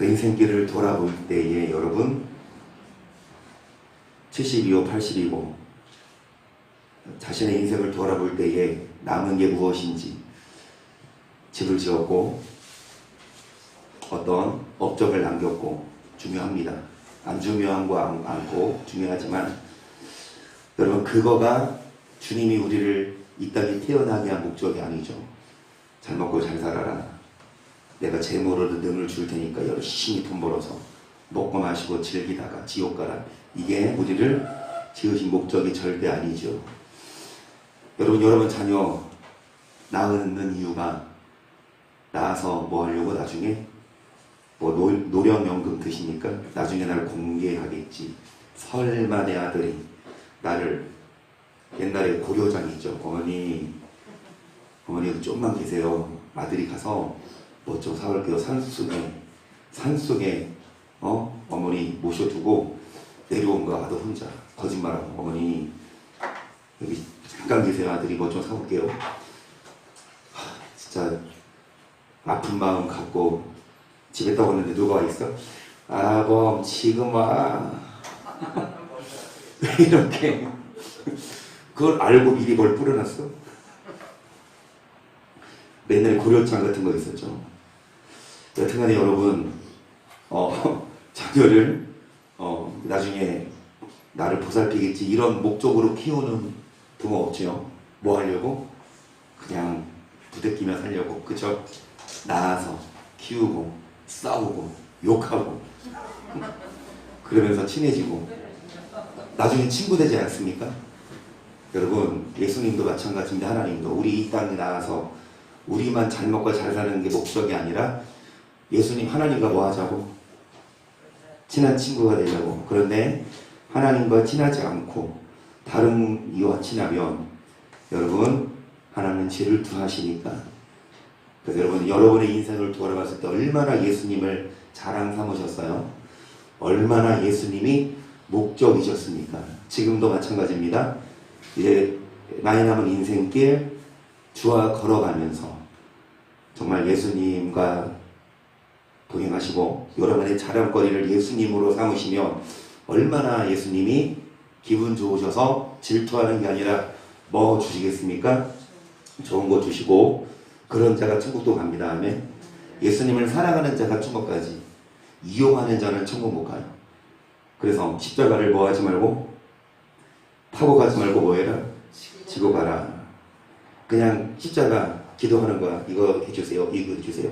인생길을 돌아볼 때에 여러분 70이고 80이고 자신의 인생을 돌아볼 때에 남은 게 무엇인지 집을 지었고 어떤 업적을 남겼고 중요합니다. 안 중요한 거 않고 중요하지만 여러분 그거가 주님이 우리를 이 땅에 태어나게 한 목적이 아니죠. 잘 먹고 잘 살아라. 내가 재물으로 능을 줄 테니까 열심히 돈 벌어서 먹고 마시고 즐기다가 지옥 가라. 이게 우리를 지으신 목적이 절대 아니죠. 여러분 자녀 낳는 이유가 낳아서 뭐 하려고 나중에 뭐 노령연금 드시니까 나중에 나를 공개하겠지. 설마 내 아들이 나를 옛날에 고려장이죠. 어머니 좀만 계세요. 아들이 가서 뭐 좀 사올게요. 산속에 어머니 모셔두고 내려온 거 아들 혼자 거짓말하고 어머니 여기 잠깐 계세요. 아들이 뭐 좀 사올게요. 진짜 아픈 마음 갖고 집에 딱 오는데 누가 와 있어? 아범 지금 와. 왜 이렇게 그걸 알고 미리 뭘 뿌려놨어? 맨날 고려장 같은 거 있었죠. 여튼간에 여러분 자녀를 나중에 나를 보살피겠지 이런 목적으로 키우는 부모 없죠. 뭐 하려고? 그냥 부대끼며 살려고. 그쵸? 낳아서 키우고 싸우고 욕하고 그러면서 친해지고 나중에 친구 되지 않습니까? 여러분 예수님도 마찬가지인데 하나님도 우리 이 땅에 나와서 우리만 잘 먹고 잘 사는 게 목적이 아니라 예수님 하나님과 뭐 하자고? 친한 친구가 되자고. 그런데 하나님과 친하지 않고 다른 이와 친하면 여러분 하나님은 질투하시니까. 그래서 여러분 여러분의 인생을 돌아봤을 때 얼마나 예수님을 자랑 삼으셨어요? 얼마나 예수님이 목적이셨습니까? 지금도 마찬가지입니다. 이제 많이 남은 인생길 주와 걸어가면서 정말 예수님과 동행하시고 여러분의 자랑거리를 예수님으로 삼으시면 얼마나 예수님이 기분 좋으셔서 질투하는 게 아니라 뭐 주시겠습니까? 좋은 거 주시고 그런 자가 천국도 갑니다. 아멘. 예수님을 사랑하는 자가 천국 가지 이용하는 자는 천국 못 가요. 그래서 십자가를 뭐 하지 말고 타고 가지 말고 뭐 해라? 지고 가라. 그냥 십자가 기도하는 거야. 이거 해주세요. 이거 해주세요.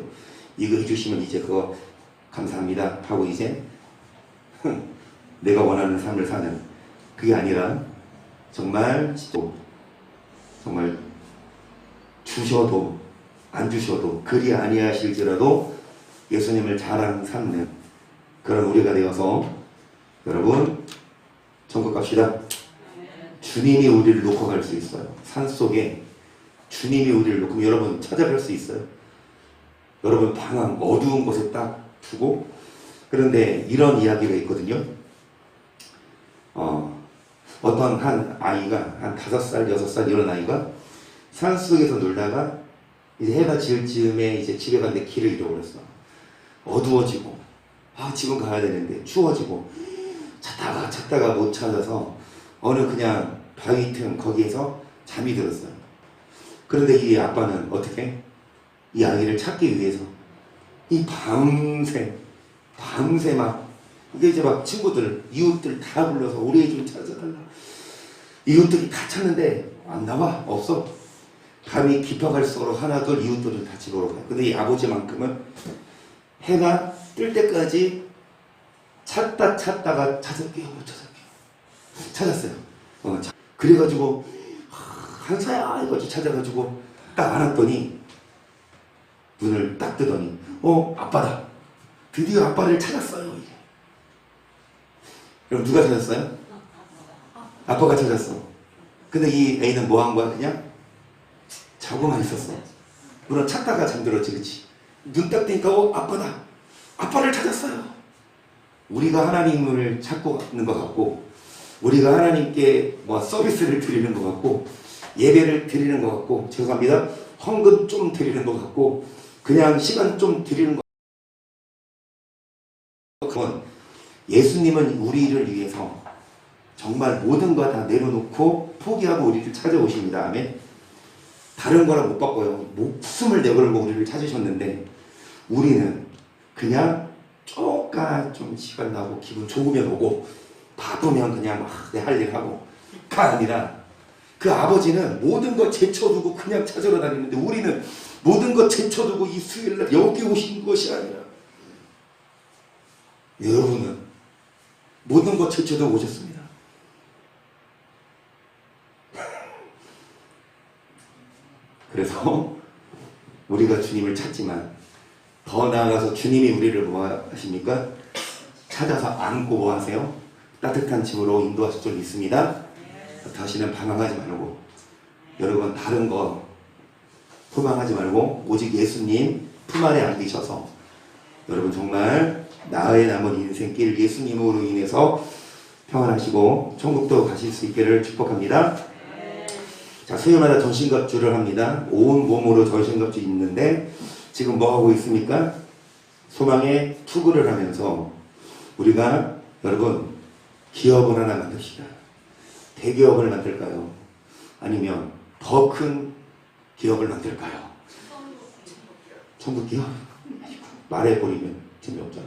이거 해주시면 이제 그거 감사합니다 하고 이제 내가 원하는 삶을 사는 그게 아니라 정말 주셔도 안 주셔도 그리 아니하실지라도 예수님을 자랑 삼는 그런 우리가 되어서 여러분 천국 갑시다. 주님이 우리를 놓고 갈 수 있어요. 산속에 주님이 우리를 놓고 여러분 찾아갈 수 있어요. 여러분 방황 어두운 곳에 딱 두고 그런데 이런 이야기가 있거든요. 어떤 한 아이가 한 5살, 6살 이런 아이가 산속에서 놀다가 이제 해가 질 즈음에 이제 집에 갔는데 길을 잃어버렸어. 어두워지고 집은 가야 되는데 추워지고 찾다가 못 찾아서 어느 그냥 바위 틈 거기에서 잠이 들었어요. 그런데 이 아빠는 어떻게? 이 아이를 찾기 위해서 이 밤새 막 이게 이제 막 친구들 이웃들 다 불러서 우리 애 좀 찾아달라. 이웃들이 다 찾는데 안 나와. 없어. 밤이 깊어갈수록 하나 둘 이웃들은 다 집으로 가요. 근데 이 아버지만큼은 해가 뜰 때까지 찾다가 찾을게요. 못 찾았어요. 그래가지고 한사야 이거 찾아가지고 딱 안았더니 눈을 딱 뜨더니 아빠다. 드디어 아빠를 찾았어요. 이게. 그럼 누가 찾았어요? 아빠가 찾았어. 근데 이 애는 뭐 한 거야? 그냥 자고만 있었어. 물론 찾다가 잠들었지. 그치? 눈 딱 뜨니까 아빠다. 아빠를 찾았어요. 우리가 하나님을 찾고 있는 것 같고 우리가 하나님께 뭐 서비스를 드리는 것 같고 예배를 드리는 것 같고 죄송합니다. 헌금 좀 드리는 것 같고 그냥 시간 좀 드리는 것 그건 예수님은 우리를 위해서 정말 모든 거 다 내려놓고 포기하고 우리를 찾아오십니다. 아멘. 다른 거랑 못 바꿔요. 목숨을 내걸고 우리를 찾으셨는데 우리는 그냥 쪼까 좀 시간 나고 기분 좋으면 오고 바쁘면 그냥 내 할 일 하고 가 아니라 그 아버지는 모든 거 제쳐두고 그냥 찾으러 다니는데 우리는 모든 거 제쳐두고 이 수요일날 여기 오신 것이 아니라 여러분은 모든 거 제쳐두고 오셨습니다. 그래서 우리가 주님을 찾지만 더 나아가서 주님이 우리를 뭐 하십니까? 찾아서 안고 뭐 하세요? 따뜻한 집으로 인도하실 줄 믿습니다. 다시는 방황하지 말고 여러분 다른 거 소망하지 말고 오직 예수님 품 안에 안기셔서 여러분 정말 나의 남은 인생길 예수님으로 인해서 평안하시고 천국도 가실 수 있기를 축복합니다. 자, 수요일마다 전신갑주를 합니다. 온 몸으로 전신갑주 입는데 지금 뭐 하고 있습니까? 소망의 투구를 하면서 우리가 여러분 기업을 하나 만듭시다. 대기업을 만들까요? 아니면 더 큰 기업을 만들까요? 천국 기업? 말해버리면 재미없잖아.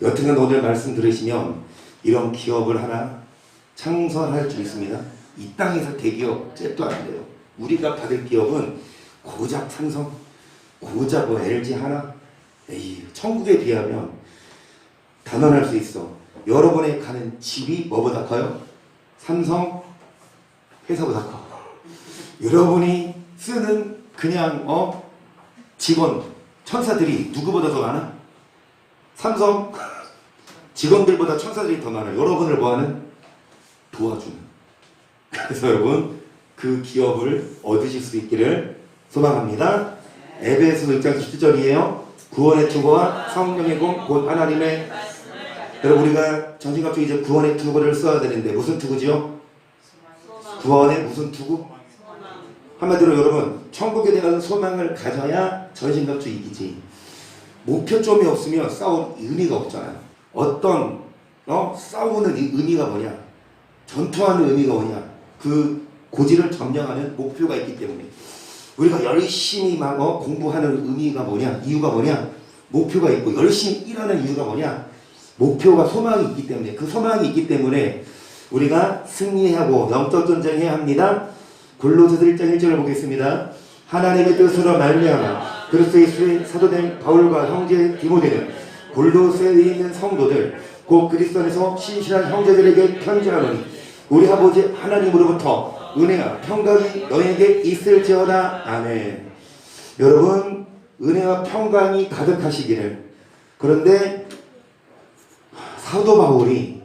여튼간 오늘 말씀 들으시면 이런 기업을 하나 창설할 줄 있습니다. 이 땅에서 대기업 잽도 안 돼요. 우리가 받을 기업은 고작 삼성, 고작 뭐 LG 하나? 에이, 천국에 비하면 단언할 수 있어. 여러분이 가는 집이 뭐보다 커요? 삼성 회사보다 커. 여러분이 쓰는 그냥 직원 천사들이 누구보다 더 많아? 삼성 직원들보다 천사들이 더 많아. 여러분을 뭐하는? 도와주는. 그래서 여러분 그 기업을 얻으실 수 있기를 소망합니다. 에베소 1장 17절이에요. 구원의 투구와 성령의 공 곧 하나님의 여러분 우리가 전신갑주 이제 구원의 투구를 써야 되는데 무슨 투구지요? 구원의 무슨 투구? 한마디로 여러분 천국에 대한 소망을 가져야 전신갑주 이기지. 목표점이 없으면 싸울 의미가 없잖아요. 어떤 싸우는 의미가 뭐냐? 전투하는 의미가 뭐냐? 그 고지를 점령하는 목표가 있기 때문에 우리가 열심히 막 공부하는 의미가 뭐냐? 이유가 뭐냐? 목표가 있고 열심히 일하는 이유가 뭐냐? 목표가 소망이 있기 때문에 그 소망이 있기 때문에 우리가 승리하고 영적 전쟁해야 합니다. 골로새서 1장 1절을 보겠습니다. 하나님의 뜻으로 말미암아 그리스도 예수의 사도된 바울과 형제 디모데는 골로새에 있는 성도들 곧 그리스도 안에서 신실한 형제들에게 편지하노니 우리 아버지 하나님으로부터 은혜와 평강이 너에게 있을지어다. 아멘. 여러분 은혜와 평강이 가득하시기를. 그런데 사도 바울이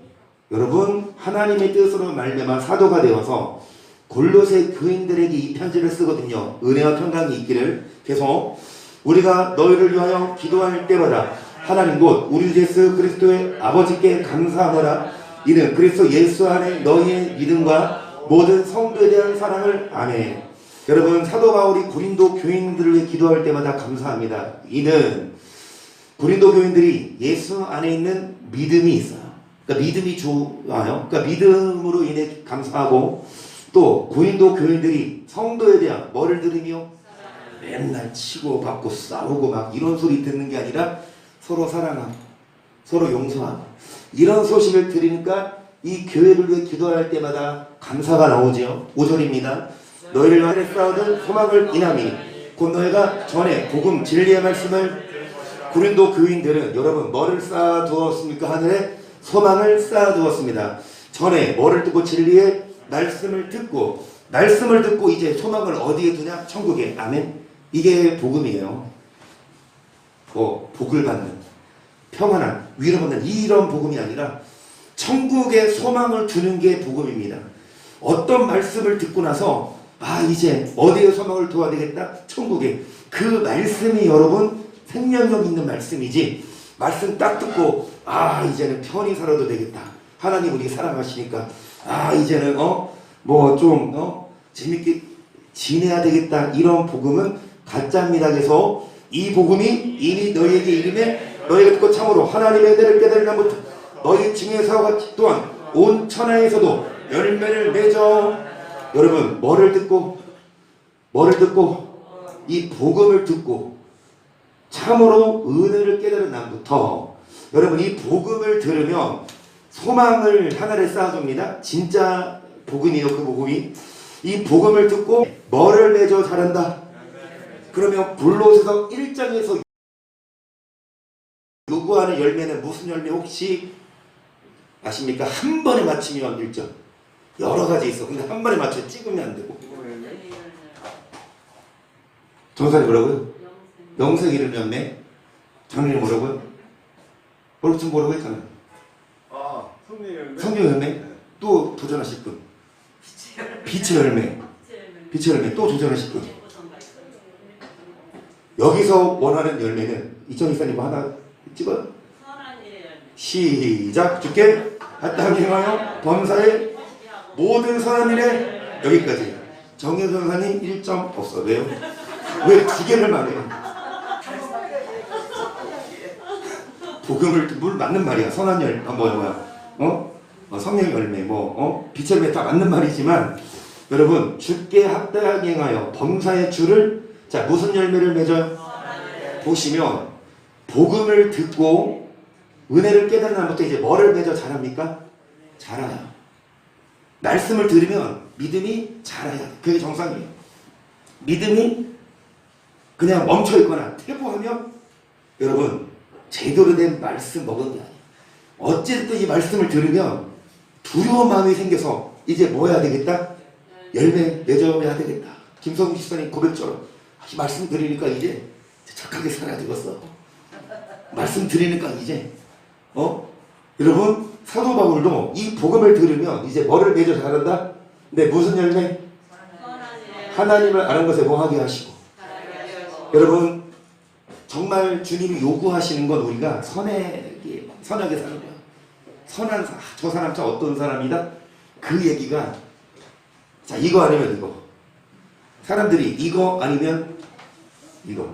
여러분 하나님의 뜻으로 말미암아 사도가 되어서 골로새 교인들에게 이 편지를 쓰거든요. 은혜와 평강이 있기를. 계속 우리가 너희를 위하여 기도할 때마다 하나님 곧 우리 주 예수 그리스도의 아버지께 감사하노라. 이는 그리스도 예수 안에 너희의 믿음과 모든 성도에 대한 사랑을. 아멘. 여러분 사도 바울이 고린도 교인들을 위해 기도할 때마다 감사합니다. 이는 고린도 교인들이 예수 안에 있는 믿음이 있어요. 그러니까 믿음이 좋아요. 그러니까 믿음으로 인해 감사하고 또 고린도 교인들이 성도에 대한 뭐를 들으며 맨날 치고 받고 싸우고 막 이런 소리 듣는 게 아니라 서로 사랑하고 서로 용서하고 이런 소식을 들으니까 이 교회를 위해 기도할 때마다 감사가 나오죠. 5절입니다. 너희를 위하여 쌓아둔 소망을 인하니 곧 너희가 전에 복음 진리의 말씀을. 고린도 교인들은 여러분 뭐를 쌓아두었습니까? 하늘에 소망을 쌓아두었습니다. 전에 뭐를 듣고 진리의 말씀을 듣고 이제 소망을 어디에 두냐? 천국에. 아멘. 이게 복음이에요. 복을 받는 평안한 위로받는 이런 복음이 아니라 천국에 소망을 두는 게 복음입니다. 어떤 말씀을 듣고 나서 이제 어디에 소망을 두어야 되겠다? 천국에. 그 말씀이 여러분 생명력 있는 말씀이지. 말씀 딱 듣고 이제는 편히 살아도 되겠다. 하나님 우리 사랑하시니까 이제는 재밌게 지내야 되겠다. 이런 복음은 가짜입니다. 그래서 이 복음이 이미 너희에게 이름에 너희가 듣고 참으로 하나님의 은혜를 깨달으면부터 너희 중에서 같이 또한 온 천하에서도 열매를 맺어. 여러분 뭐를 듣고 이 복음을 듣고 참으로 은혜를 깨달은 날부터 여러분 이 복음을 들으면 소망을 하나를 쌓아줍니다. 진짜 복음이에요. 그 복음이 이 복음을 듣고 뭐를 맺어 자란다. 그러면 불로새서 1장에서 요구하는 열매는 무슨 열매 혹시 아십니까? 한 번에 맞추면 1점. 여러 가지 있어. 근데 한 번에 맞춰 찍으면 안 되고. 정사님 뭐라고요? 영생 이름 열매. 장례님 뭐라고요? 지금 뭐라고 했잖아요. 성령 열매. 또 도전하실 분. 빛의 열매. 빛의 열매. 또 도전하실 분. 여기서 원하는 열매는 이천이사님 하나 찍어요. 시작. 주께 합당히 행하여 범사의 모든 선한 일에 여기까지. 정혜 전사님 1점 없어. 왜요? 왜 두 개를 말해? 복음을 물 맞는 말이야. 선한 열 성령 열매 빛의 열매 다 맞는 말이지만 여러분 주께 합당하게 행하여 범사의 주를 자 무슨 열매를 맺어요? 보시면 복음을 듣고 은혜를 깨닫는 날부터 이제 뭐를 맺어 자랍니까? 자라요. 말씀을 들으면 믿음이 자라야 돼. 그게 정상이에요. 믿음이 그냥 멈춰있거나 퇴보하면 여러분 제대로 된 말씀 먹은 게 아니에요. 어쨌든 이 말씀을 들으면 두려운 마음이 생겨서 이제 뭐 해야 되겠다? 열매 맺어야 되겠다. 김성국 집사님 고백처럼 이 말씀 들으니까 이제 착하게 살아야 되겠어. 말씀 들으니까 이제 여러분 사도 바울도 이 복음을 들으면 이제 뭐를 맺어 자란다? 근데 무슨 열매? 하나님을 아는 것에 뭐하게 하시고. 여러분 정말 주님이 요구하시는 건 우리가 선하게 사는 거야. 선한 저 사람 저 어떤 사람이다? 그 얘기가 자 이거 아니면 이거. 사람들이 이거 아니면 이거.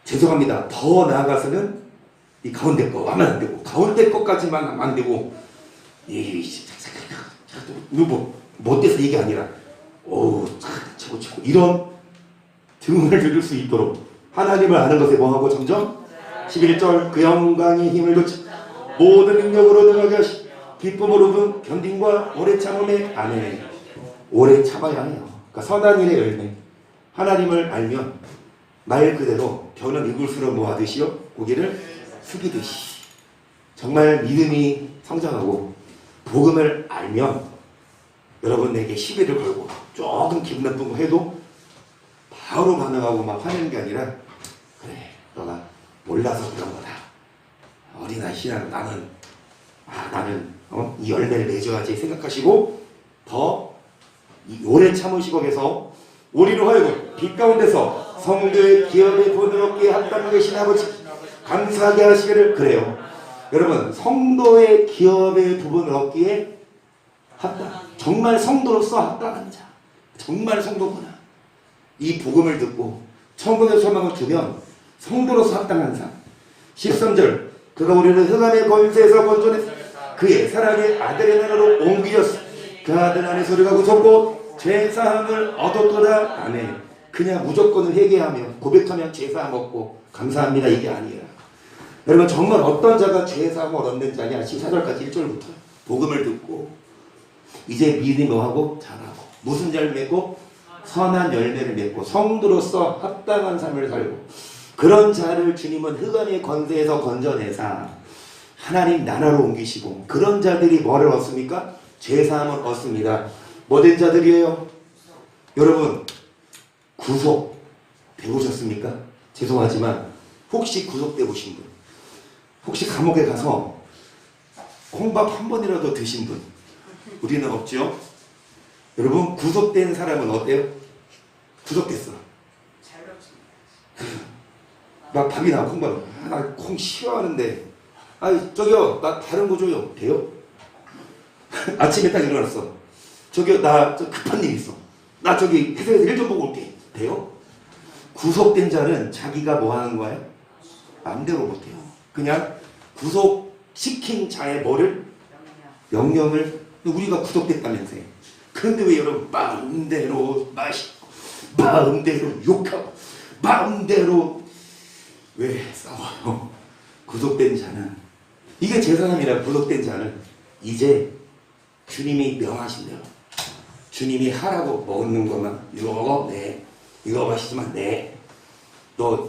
죄송합니다. 더 나아가서는 이 가운데 거 하면 안 되고 가운데 거까지만 하면 안 되고 못돼서 이게 아니라 최고 이런 등을 들을 수 있도록 하나님을 아는 것에 뭐하고 점점 11절 그 영광의 힘을 돋쳐 모든 능력으로 능하게 하시 기쁨으로 견딘과 오래 참음에 아멘. 오래 참아야 해요. 그러니까 선한 일의 열매 하나님을 알면 말 그대로 벼는 이글수록 뭐하듯이요? 고개를 숙이듯이 정말 믿음이 성장하고 복음을 알면 여러분 내게 시비를 걸고 조금 기분 나쁜 거 해도 바로 반응하고 막 화내는 게 아니라 그래 너가 몰라서 그런 거다. 어린아이 신앙 나는 이 열매를 맺어야지 생각하시고 더 오래 참으시고 계서 우리로 하여금 빛 가운데서 성도의 기업의 본을 얻기에 합당하게 계신 아버지 감사하게 하시기를 그래요. 여러분 성도의 기업의 부분을 얻기에 정말 성도로서 합당한 자 정말 성도구나. 이 복음을 듣고 천국의 소망을 주면 성도로서 합당한 자 13절 그가 우리를 흑암의 권세에서 건져내 그의 사랑의 아들의 나라로 옮기셨어. 그 아들 안에 소리가 구속고 죄사함을 얻었도다. 아멘. 그냥 무조건 회개하며 고백하며 죄사함 얻고 감사합니다 이게 아니라 여러분 정말 어떤 자가 죄사함을 얻는 자냐 14절까지 1절부터 복음을 듣고 이제 믿음이 뭐하고 자라고 무슨 열 맺고 선한 열매를 맺고 성도로서 합당한 삶을 살고 그런 자를 주님은 흑암의 권세에서 건져내사 하나님 나라로 옮기시고 그런 자들이 뭐를 얻습니까? 죄사함을 얻습니다. 뭐된 자들이에요? 여러분 구속 되보셨습니까? 죄송하지만 혹시 구속돼 보신 분 혹시 감옥에 가서 콩밥 한 번이라도 드신 분 우리는 없죠? 여러분 구속된 사람은 어때요? 구속됐어. 막 밥이 나와 콩밥 나 콩 싫어하는데 저기요 나 다른 거 줘요. 돼요? 아침에 딱 일어났어. 저기요 나 급한 일 있어. 나 저기 회사에서 일 좀 보고 올게. 돼요? 구속된 자는 자기가 뭐 하는 거예요? 마음대로 못해요. 그냥 구속시킨 자의 뭐를? 명령을. 우리가 구속됐다면서요. 그런데 왜 여러분 마음대로 마시고 마음대로 욕하고 마음대로 왜 싸워요? 구속된 자는, 이게 제 사람이라, 구속된 자는 이제 주님이 명하신 대로, 주님이 하라고 먹는 것만, 이거 먹어? 네. 이거 마시지만 네. 너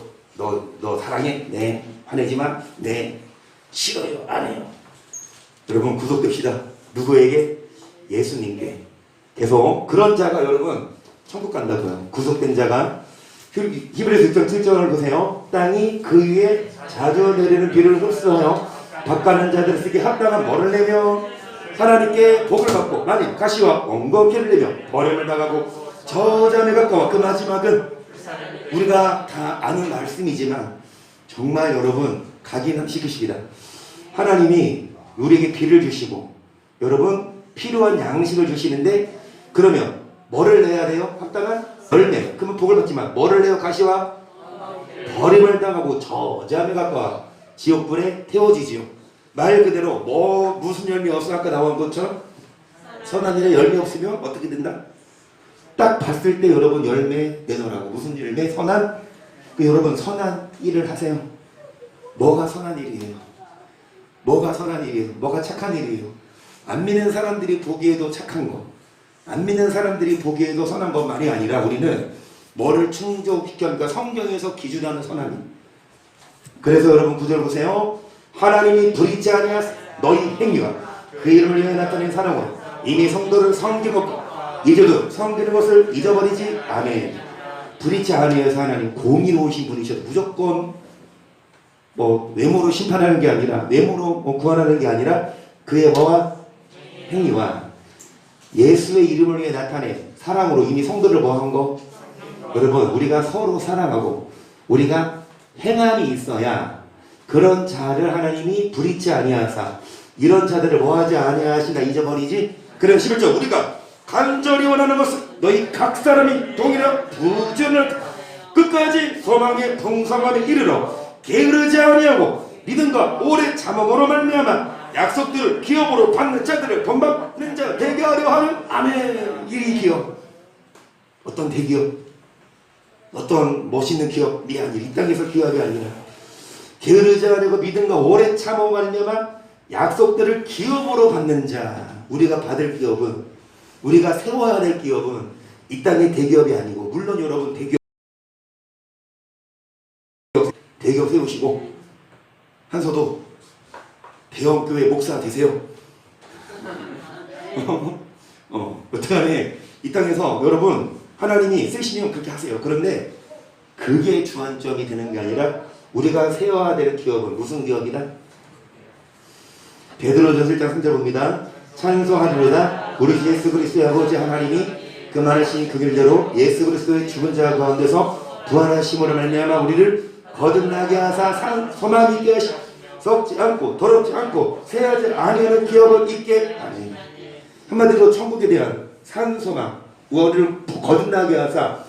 사랑해? 네. 화내지만 네. 싫어요? 안 해요. 여러분 구속됩시다. 누구에게? 예수님께. 계속 그런 자가 여러분 천국 간다고요. 구속된 자가. 히브리서 6장 7절을 보세요. 땅이 그 위에 자주 내리는 비를 흡수하여 밭가는 자들을 쓰기 합당한 뭐를 내며 하나님께 복을 받고 만일 가시와 엉겅퀴를 내며 버림을 당하고 저자에 가까워. 그 마지막은 우리가 다 아는 말씀이지만 정말 여러분 각인시키시기다. 하나님이 우리에게 비를 주시고 여러분 필요한 양식을 주시는데, 그러면 뭐를 내야 돼요? 합당한 열매. 그러면 복을 받지만 뭐를 내요? 가시와 버림을 당하고 저자에 가까워 지옥불에 태워지지요. 말 그대로 무슨 열매 없어? 아까 나온 것처럼 선한 일에 열매 없으면 어떻게 된다? 딱 봤을 때 여러분 열매 내놓으라고. 무슨 열매? 선한. 여러분 선한 일을 하세요. 뭐가 선한 일이에요? 뭐가 선한 일이에요? 뭐가 착한 일이에요? 안 믿는 사람들이 보기에도 착한 거, 안 믿는 사람들이 보기에도 선한 것만이 아니라 우리는 뭐를 충족시켜 합니까? 성경에서 기준하는 선한 일. 그래서 여러분 9절 보세요. 하나님이 불의치 아니하 너희 행위와 그 이름을 위해 나타낸 사랑으로 이미 성도를 섬기고 이제도 섬기는 것을 잊어버리지 아멘. 불의치 아니해서 하나님 공의로우신 분이셔도 무조건 외모로 심판하는 게 아니라, 외모로 구원하는 게 아니라 그의 뭐와 행위와 예수의 이름을 위해 나타낸 사랑으로 이미 성도를 뭐한 거? 여러분 우리가 서로 사랑하고 우리가 행함이 있어야 그런 자를 하나님이 불의치 아니하사 이런 자들을 뭐하지 아니하신다 잊어버리지. 그럼 11절 우리가 간절히 원하는 것은 너희 각 사람이 동일한 부전을 끝까지 소망의 풍성함에 이르러 게으르지 아니하고 믿음과 오래 참음으로 말미암아 약속들을 기업으로 받는 자들을 본받는 자 되게 하려 하는 아멘. 이 기업. 어떤 대기업, 어떤 멋있는 기업이 아니라, 이 땅에서 기업이 아니라 게으르지 아니하고 믿음과 오래 참음으로 말미암아 약속들을 기업으로 받는 자. 우리가 받을 기업은, 우리가 세워야 될 기업은 이 땅의 대기업이 아니고, 물론 여러분 대기업 세우시고 한서도 대형교회 목사 되세요. 어떡하네. 이 땅에서 여러분 하나님이 쓰시면 그렇게 하세요. 그런데 그게 주안점이 되는 게 아니라 우리가 세워야 될 기업은 무슨 기업이다? 베드로전서 1장 3절 봅니다. 찬송하리로다 우리 예수 그리스도의 아버지 하나님이 그 많으신 그 길대로 예수 그리스도의 죽은 자 가운데서 부활하심으로 말미암아 우리를 거듭나게 하사 소망 있게 하시 썩지 않고 더럽지 않고 새하지 아니하는 기업을 있게 하니. 한마디로 천국에 대한 산소망, 우리를 거듭나게 하사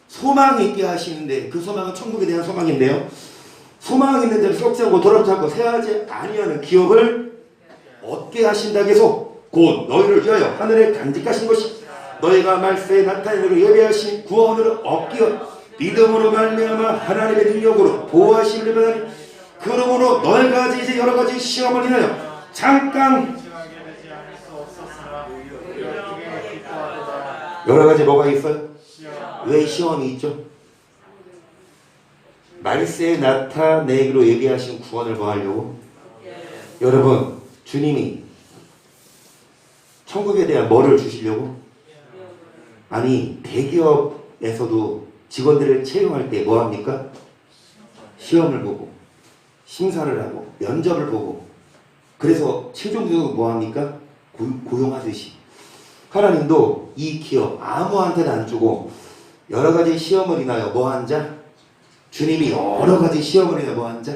소망 있게 하시는데, 그 소망은 천국에 대한 소망인데요, 소망 있는 자를 썩지 않고 더럽지 않고 새하지 아니하는 기업을 얻게 하신다. 계속 곧 너희를 위하여 하늘에 간직하신 것이 너희가 말세에 나타내기로 예배하신 구원을 얻기어 믿음으로 말미암아 하나님의 능력으로 보호하심을 받으니, 그러므로 너희가 이제 여러 가지 시험을 인하여 잠깐 여러 가지 뭐가 있어요? 왜 시험이 있죠? 말세에 나타내기로 예비하신 구원을 뭐 하려고? 여러분 주님이 천국에 대한 뭐를 주시려고? 아니 대기업에서도 직원들을 채용할 때 뭐합니까? 시험을 보고 심사를 하고 면접을 보고, 그래서 최종적으로 뭐합니까? 고용하듯이 하나님도 이 기업 아무한테나 안 주고 여러가지 시험을 인하여 뭐한 자? 주님이 여러가지 시험을 인하여 뭐한 자?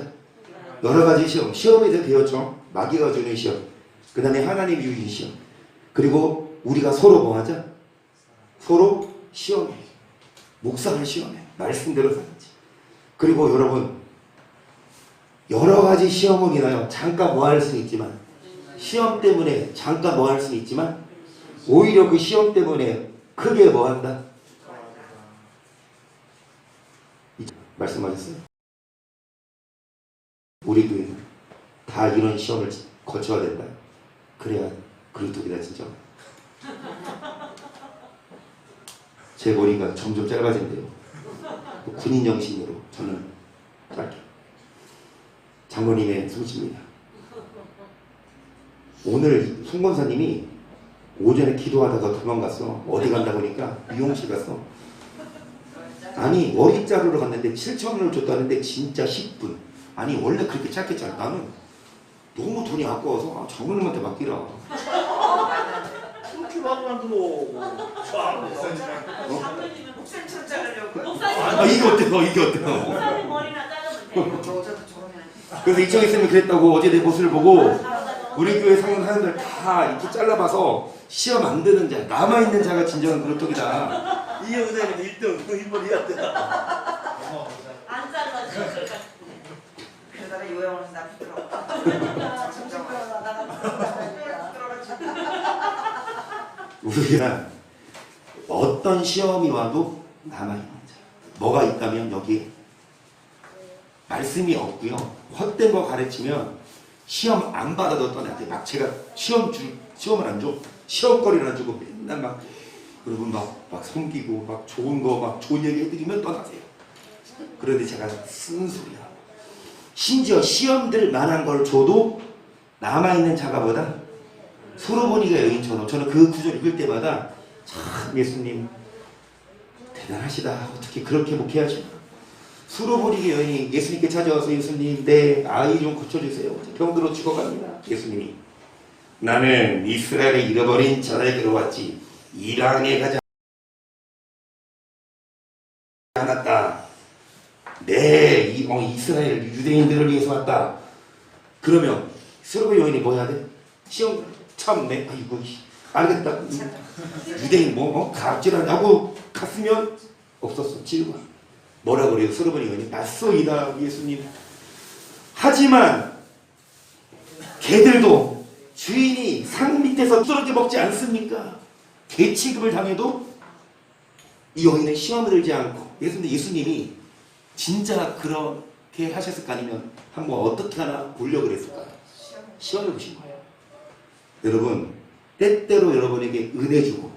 여러가지 시험에 대해 배웠죠. 마귀가 주는 시험, 그 다음에 하나님이 주신 시험, 그리고 우리가 서로 뭐하자? 서로 시험해. 목사를 시험해. 말씀대로 살지. 그리고 여러분 여러 가지 시험은 인하여 잠깐 뭐 할 수 있지만, 시험 때문에 잠깐 뭐 할 수 있지만, 오히려 그 시험 때문에 크게 뭐 한다? 말씀하셨어요? 우리 교회는 다 이런 시험을 거쳐야 된다. 그래야 그리스도이다 진짜. 제 머리가 점점 짧아진대요. 군인 정신으로 저는 짧게. 장로님의 솜씨입니다. 오늘 송 권사님이 오전에 기도하다가 도망갔어. 어디 간다 보니까 미용실 갔어. 아니 머리 자르러 갔는데 7,000원을 줬다는데 진짜 10분. 아니 원래 그렇게 짧겠잖아. 나는 너무 돈이 아까워서 장로님한테 맡기라. 그렇게 말만 들어. 장로님은 목사님처럼 자르려고. 이게 어때요? 이게 어때요? 목사님 머리나 자르면 돼요. 그래서 이청희 쌤이 그랬다고. 어제 내 모습을 보고 우리 교회 상원 사람들 다 이렇게 잘라봐서 시험 안 드는 자, 남아있는 자가 진정한 그렇덕이다. 이 영상에는 1등 그 힘을 해야 돼. 안 잘라 수술 같은데. 그러다가 요양원에서 나 부끄러워. 우리가 어떤 시험이 와도 남아있는 자. 뭐가 있다면 여기에 말씀이 없고요. 헛된 거 가르치면 시험 안 받아도 떠나야 막 제가 시험을 안 줘. 시험거리를 안 주고 맨날 막 여러분 막 섬기고 막 좋은 거 막 좋은 얘기 해드리면 떠나세요. 그런데 제가 쓴소리야. 심지어 시험들 만한 걸 줘도 남아있는 자가 뭐다? 소로보니가 여인처럼. 저는 그 구절 읽을 때마다 참 예수님 대단하시다. 어떻게 그렇게 목회하시나. 수로보니게 여인이 예수님께 찾아와서 예수님 내 아이 좀 고쳐주세요. 병들어 죽어갑니다. 예수님이 나는 이스라엘에 잃어버린 자들에게로 왔지 이방에 가지 않았다. 내 이스라엘 유대인들을 위해서 왔다. 그러면 수로보니 여인이 뭐 해야 돼? 시험 참네. 아이고 알겠다. 유대인 갑질하냐고 갔으면 없었어. 질문. 뭐라 그래요? 수로보니 여인이 맞소이다 예수님. 하지만 개들도 주인이 상 밑에서 뚫어져 먹지 않습니까? 개 취급을 당해도 이 여인은 시험을 들지 않고. 예수님이 진짜 그렇게 하셨을까? 아니면 한번 어떻게 하나 보려고 그랬을까요? 시험을 보신 거예요. 여러분 때때로 여러분에게 은혜 주고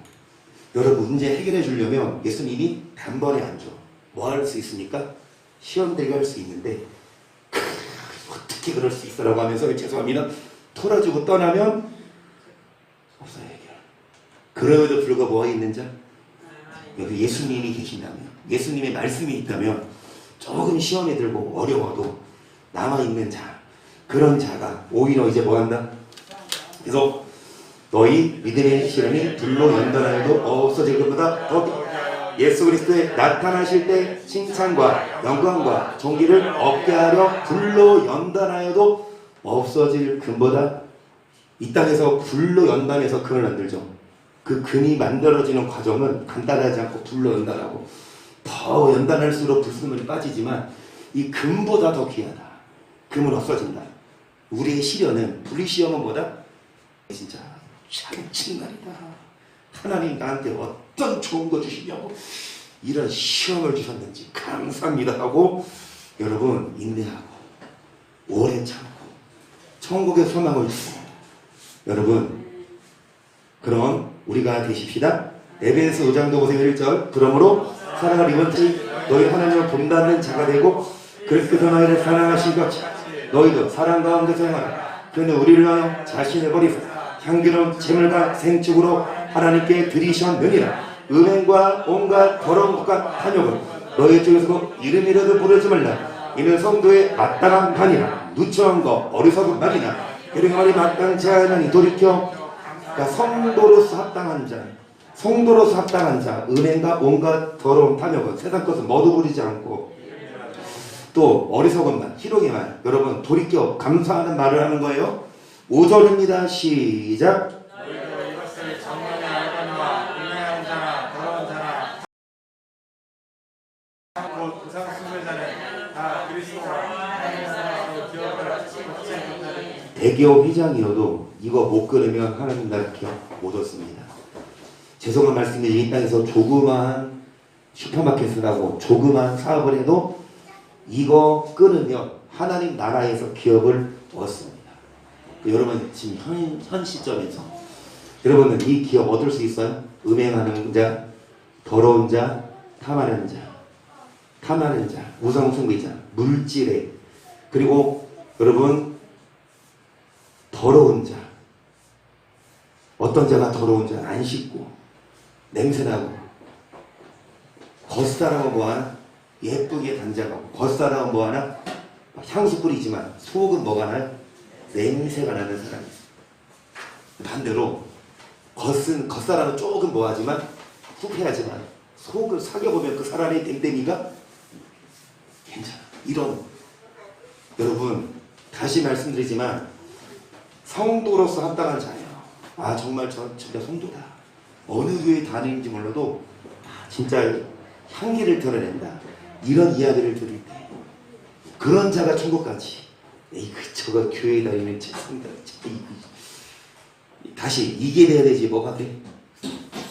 여러분 문제 해결해 주려면 예수님이 단번에 안 줘. 뭐 할 수 있습니까? 시험 들게 할 수 있는데 어떻게 그럴 수 있어라고 하면서 죄송합니다 털어주고 떠나면 없어요 해결. 그럼에도 불구하고 뭐가 있는 자? 여기 예수님이 계신다면, 예수님의 말씀이 있다면 조금 시험에 들고 어려워도 남아있는 자, 그런 자가 오히려 이제 뭐한다? 그래서 너희 믿음의 시련이 불로 연단하여도 없어질 것보다 더 예수 그리스도의 나타나실 때 칭찬과 영광과 존귀를 얻게 하려 불로 연단하여도 없어질 금보다. 이 땅에서 불로 연단해서 금을 만들죠. 그 금이 만들어지는 과정은 간단하지 않고 불로 연단하고 더 연단할수록 불순물이 빠지지만 이 금보다 더 귀하다. 금은 없어진다. 우리의 시련은 불의 시험은 뭐다? 진짜 참친 날이다. 하나님 나한테 어떤 좋은 거 주시냐고 이런 시험을 주셨는지 감사합니다 하고 여러분 인내하고 오래 참고 천국의 소망을 주세요. 여러분 그럼 우리가 되십시다. 에베소 5장도 보세요. 1절 그러므로 사랑을 입은 지 너희 하나님을 본받는 자가 되고 그리스도께서 너희를 사랑하신 것 너희도 사랑 가운데서 행하라. 그는 우리를 위하여 자신을 버리사 향기로운 제물과 생축으로 하나님께 드리셨느니라. 음행과 온갖 더러운 것과 탐욕은 너희 중에서 이름이라도 부르지 말라. 이는 성도의 마땅한 반이라. 누추한 거 어리석은 말이나 그런 말이 마땅치 않으니 돌이켜. 그러니까 성도로서 합당한 자, 성도로서 합당한 자, 은행과 온갖 더러운 탐욕은 세상 것은 모두 부리지 않고 또 어리석은 말, 희롱의 말, 여러분 돌이켜 감사하는 말을 하는 거예요. 5절입니다. 시작. 너희도 이것을 정령의 알거니와 음행하는 자나 더러운 자나 곧 우상 숭배자는 다 그리스도와 하나님의 사랑으로 기어 대기업 회장이어도 이거 못 끊으면 하나님 나라 기업 못 얻습니다. 죄송한 말씀이 이 땅에서 조그마한 슈퍼마켓을 하고 조그마한 사업을 해도 이거 끊으면 하나님 나라에서 기업을 얻습니다. 여러분 지금 현 시점에서 여러분은 이 기업 얻을 수 있어요? 음행하는 자, 더러운 자, 탐하는 자, 우상숭배자, 물질에, 그리고 여러분 더러운 자, 어떤 자가 더러운 자, 안 씻고 냄새나고, 겉사람은 뭐하나? 예쁘게 단장하고, 겉사람은 뭐하나? 향수 뿌리지만 속은 뭐가 나요? 냄새가 나는 사람이 있어요. 반대로 겉사람은 조금 뭐하지만 후패하지만 속을 사겨보면 그 사람의 땡땡이가 괜찮아. 이런, 여러분 다시 말씀드리지만 성도로서 합당한 자예요. 아 정말 저 진짜 성도다. 어느 교회 다니는지 몰라도 진짜 향기를 드러낸다. 이런 이야기를 들을 때 그런 자가 천국 가지. 에이 저거 교회 다니는 성도 다시 이게 돼야 되지 뭐가 돼?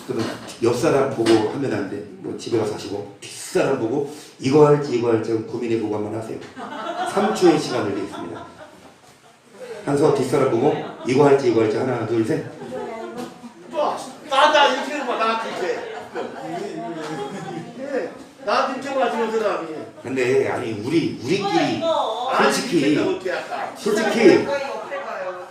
그러면 옆 사람 보고 하면 안 돼. 뭐 집에 가서 하시고 뒷사람 보고 이거 할지 고민해 보고 한번 하세요. 3초의 시간을 드리겠습니다. 한서 뒷사람 보고 이거 할지 하나 둘 셋. 나 이렇게 해봐. 나한테 이렇게. 나한테 이렇게 마시는 사람이. 근데 아니 우리끼리 이거 솔직히 옆에 가요.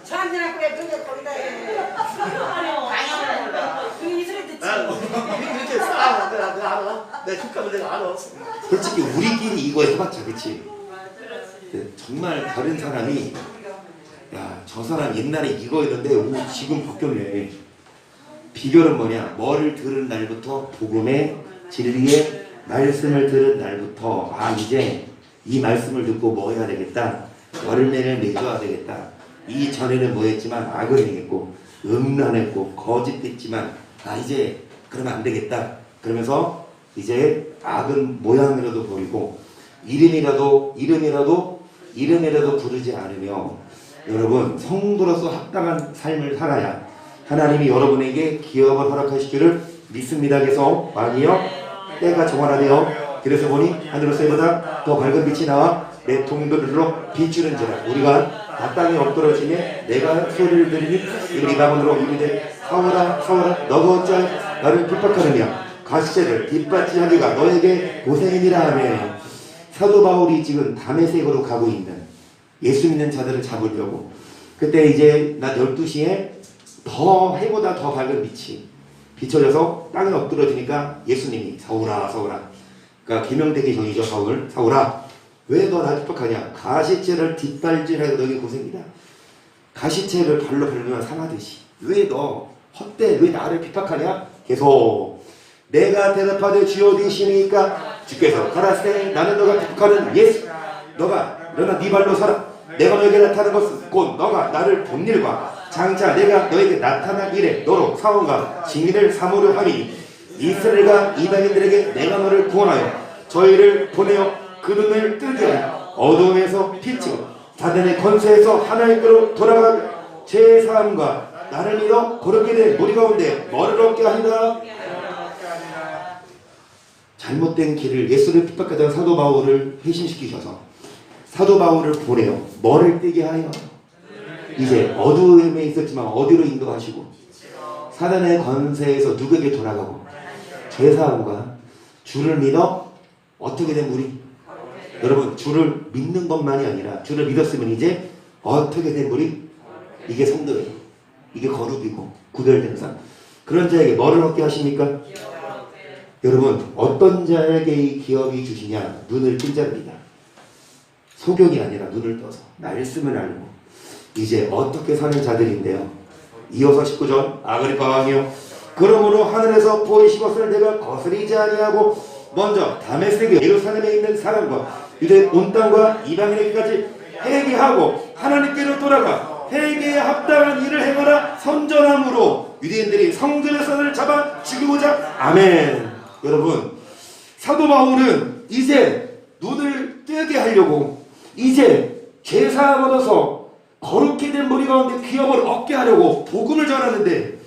사람들하고 왜 눈에 거기다 해. 방향을 몰라. 그 이슬에 듣지. 이렇게 싸. 내가 알아. 내 축가를 내가 알아. 솔직히 우리끼리 이거 해봤자 그치? 정말 다른 사람이 야 저 사람 옛날에 이거였는데 지금 바뀌었네. 비결은 뭐냐? 뭐를 들은 날부터 복음의 진리의 말씀을 들은 날부터 아 이제 이 말씀을 듣고 뭐 해야 되겠다. 열매를 맺어야 되겠다. 이 전에는 뭐 했지만 악을 행했고 음란했고 거짓했지만 아 이제 그러면 안 되겠다. 그러면서 이제 악은 모양이라도 버리고 이름이라도 부르지 않으며 여러분 성도로서 합당한 삶을 살아야 하나님이 여러분에게 기업을 허락하실 줄을 믿습니다. 그래서 아니요 때가 정화되어 그래서 보니 하늘로서보다 더 밝은 빛이 나와 내 통들로 비추는지라 우리가 다 땅에 엎드러지며 내가 소리를 들으니 우리 마음으로 이르되 사오라 너가 어찌하여 나를 핍박하느냐 가시제를 뒷받침하기가 너에게 고생이니라 하며 사도 바울이 지금 다메섹으로 가고 있는 예수 믿는 자들을 잡으려고 그때 이제 낮 12시에 더 해보다 더 밝은 빛이 비춰져서 땅에 엎드러지니까 예수님이 사울아 그러니까 기명되기 전이죠. 사울아 왜 너 날 핍박하냐 가시채를 뒷발질하고 너에게 고생이다. 가시채를 발로 밟으면 상하듯이 왜 너 헛돼 왜 나를 핍박하냐 계속 내가 대답하되 주여 되시니까 주께서 가라사대 나는 너가 핍박하는 예수 너나 네 발로 살아 내가 너에게 나타난 것은 곧 너가 나를 본 일과 장차 내가 너에게 나타난 일에 너로 사원과 증인을 삼으려 하니 이스라엘과 이방인들에게 내가 너를 구원하여 저희를 보내어 그 눈을 뜨게 하여 어두움에서 빛으로 사단의 권세에서 하나님께로 돌아가 죄사함과 나를 믿어 거룩게 된 무리 가운데 뭐를 얻게 하리라. 잘못된 길을 예수를 핍박하던 사도 바울을 회심시키셔서 사도 바울을 보내어 뭐를 뜨게 하여 이제 어두움에 있었지만 어디로 인도하시고 사단의 권세에서 누구에게 돌아가고 죄사함과 주를 믿어 어떻게 된 무리 여러분 주를 믿는 것만이 아니라 주를 믿었으면 이제 어떻게 된 무리 이게 성도예요. 이게 거룩이고 구별된 삶 그런 자에게 뭐를 얻게 하십니까? 여러분 어떤 자에게 이 기업이 주시냐 눈을 뜬 자입니다. 소경이 아니라 눈을 떠서 말씀을 알고 이제 어떻게 사는 자들인데요. 이어서 19절 아그리파 왕이요 그러므로 하늘에서 보이신 것을 내가 거스리지 아니하고 먼저 다메섹 예루살렘에 있는 사람과 유대 온 땅과 이방인에게까지 회개하고 하나님께로 돌아가 회개에 합당한 일을 행하라 선전함으로 유대인들이 성전의 선을 잡아 죽이고자 아멘. 여러분 사도 바울은 이제 눈을 뜨게 하려고 이제 죄사함 얻어서 가운데 기업을 얻게 하려고 복음을 전하는데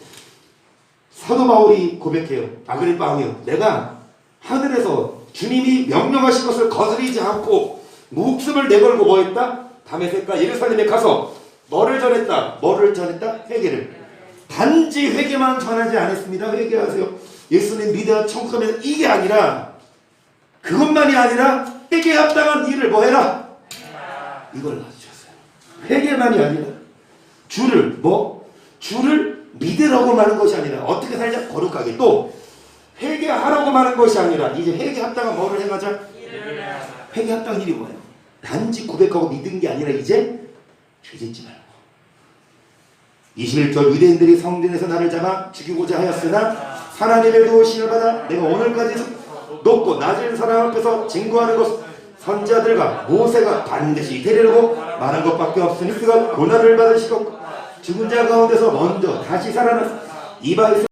사도 바울이 고백해요. 아그리빠 왕이요, 내가 하늘에서 주님이 명령하신 것을 거스르지 않고 목숨을 내걸고 뭐 했다? 다메섹과 예루살렘에 가서 뭐를 전했다? 뭐를 전했다? 회개를. 단지 회개만 전하지 않았습니다. 회개하세요. 예수님 믿어야 천국 가면 이게 아니라, 그것만이 아니라 회개에 합당한 일을 뭐 해라? 이걸 가르쳤어요. 회개만이 아니라 주를 믿으라고 하는 것이 아니라 어떻게 살자? 거룩하게. 또 회개하라고 하는 것이 아니라 이제 회개 합당한 뭐를 행하자? 회개 합당한 일이 뭐예요? 단지 고백하고 믿은 게 아니라 이제 죄짓지 말고. 21절 유대인들이 성전에서 나를 잡아 죽이고자 하였으나 하나님의 도우심을 받아 내가 오늘까지 높고 낮은 사람 앞에서 증거하는 것, 선지자들과 모세가 반드시 데리려고 말한 것밖에 없으니 그가 고난을 받으시고 죽은 자 가운데서 먼저 다시 살아나서 이방인과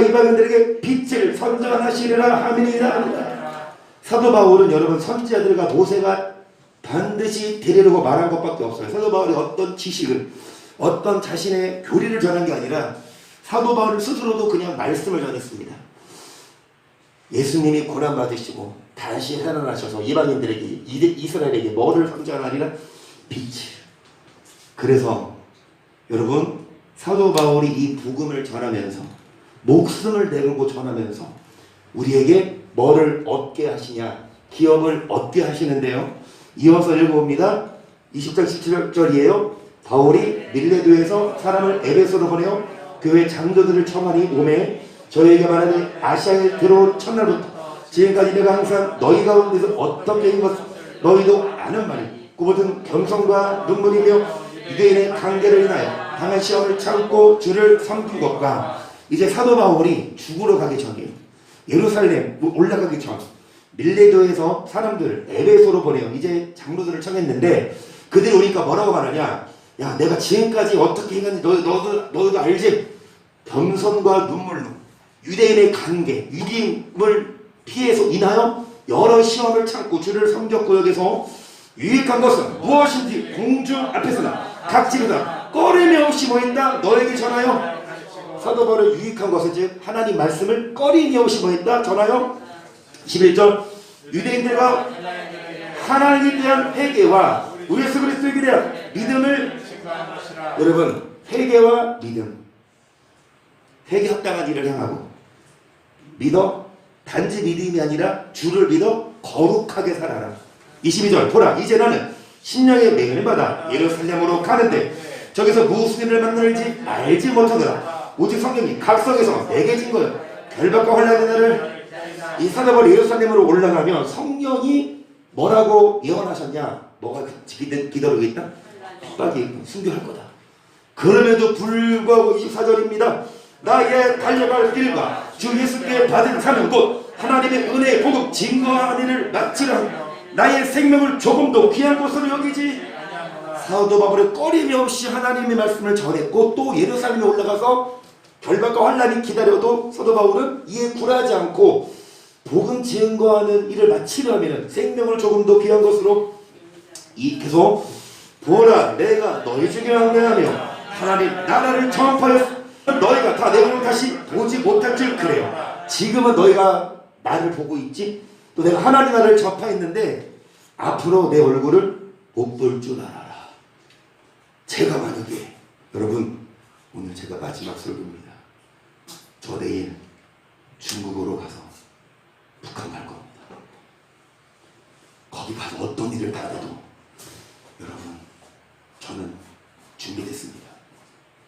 이방인들에게 빛을 선전하시리라 하미니라. 사도 바울은 여러분 선지자들과 모세가 반드시 데리려고 말한 것밖에 없어요. 사도 바울이 어떤 지식을, 어떤 자신의 교리를 전한 게 아니라 사도 바울 스스로도 그냥 말씀을 전했습니다. 예수님이 고난 받으시고 다시 살아나셔서 이방인들에게, 이스라엘에게 뭐를 선전하리라? 빛을. 그래서 여러분 사도 바울이 이 복음을 전하면서 목숨을 내걸고 전하면서 우리에게 뭐를 얻게 하시냐? 기업을 얻게 하시는데요. 이어서 읽어봅니다. 20장 17절이에요. 바울이 밀레도에서 사람을 에베소로 보내어 교회 장로들을 청하니 오매 저희에게 말하니 아시아에 들어온 첫날부터 지금까지 내가 항상 너희 가운데서 어떻게 한 것 너희도 아는 말이 그것은 겸손과 눈물이며 유대인의 관계를 인하여 당한 시험을 참고 주를 섬긴 것과 이제 사도 바울이 죽으러 가기 전이에요. 예루살렘 올라가기 전 밀레도에서 사람들을 에베소로 보내요. 이제 장로들을 청했는데 그들이 오니까 뭐라고 말하냐? 야, 내가 지금까지 어떻게 했는지 너도 알지? 겸손과 눈물로 유대인의 관계, 유기임을 피해서 인하여 여러 시험을 참고 주를 섬겼고 여기서 유익한 것은 무엇인지 공중 앞에서나 각지보다 꺼림이 없이 뭐했다? 너에게 전하여. 사도 바울의 유익한 것은 즉 하나님 말씀을 꺼림이 없이 뭐했다? 전하여. 11절 유대인들과 하나님에 대한 회개와 우리 예수 그리스도에 대한 믿음을. 여러분 회개와 믿음, 회개 합당한 일을 행하고 믿어. 단지 믿음이 아니라 주를 믿어 거룩하게 살아라. 22절 보라 이제 나는 심령의 맹을 받아 예루살렘으로 가는데 저기서 무슨 일을 만날지 알지 못하더라. 오직 성령이 각성에서 내게 진 거예요. 결박과 환난의 날을 이 사도 바울이 예루살렘으로 올라가면 성령이 뭐라고 예언하셨냐? 뭐가 기다리고 있다? 핍박이 순교할 거다. 그럼에도 불구하고 24절입니다. 나의 달려갈 길과 주 예수께 받은 사명 곧 하나님의 은혜의 복음 증거하는 일을 마치라. 나의 생명을 조금도 귀한 것으로 여기지. 사도 바울은 꺼림이 없이 하나님의 말씀을 전했고 또 예루살렘에 올라가서 결박과 환난이 기다려도 사도 바울은 이에 굴하지 않고 복음 증거하는 일을 마치려면 생명을 조금도 귀한 것으로 계속 보라 내가 너희 중에 항례하며 하나님 나라를 전파하였으니 너희가 다 내 얼굴을 다시 보지 못할 줄 그래요. 지금은 너희가 나를 보고 있지. 또 내가 하나님 나라를 전파했는데 앞으로 내 얼굴을 못 볼 줄 알아라. 제가 만약에 여러분 오늘 제가 마지막 설교입니다. 저 내일 중국으로 가서 북한 갈 겁니다. 거기 가서 어떤 일을 당해도 여러분 저는 준비됐습니다.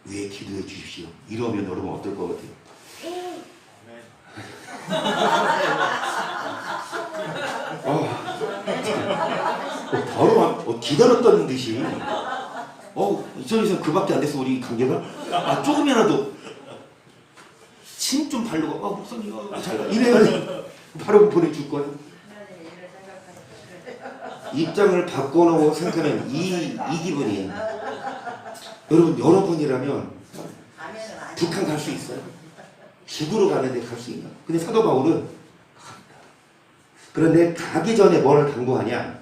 위에 기도해 주십시오. 이러면 여러분 어떨 것 같아요? 바로 기다렸다는 듯이 이전에서 그밖에 안 됐어 우리 관계가. 조금이라도 침 좀 바르고 목사님 잘 이래가지고 바로 보내줄 거예요. 입장을 바꿔놓고 생각하면 이 기분이에요. 여러분이라면 북한 갈 수 있어요? 죽으러 가는데 갈 수 있나? 근데 사도 바울은 갑니다. 그런데 가기 전에 뭐를 당부하냐?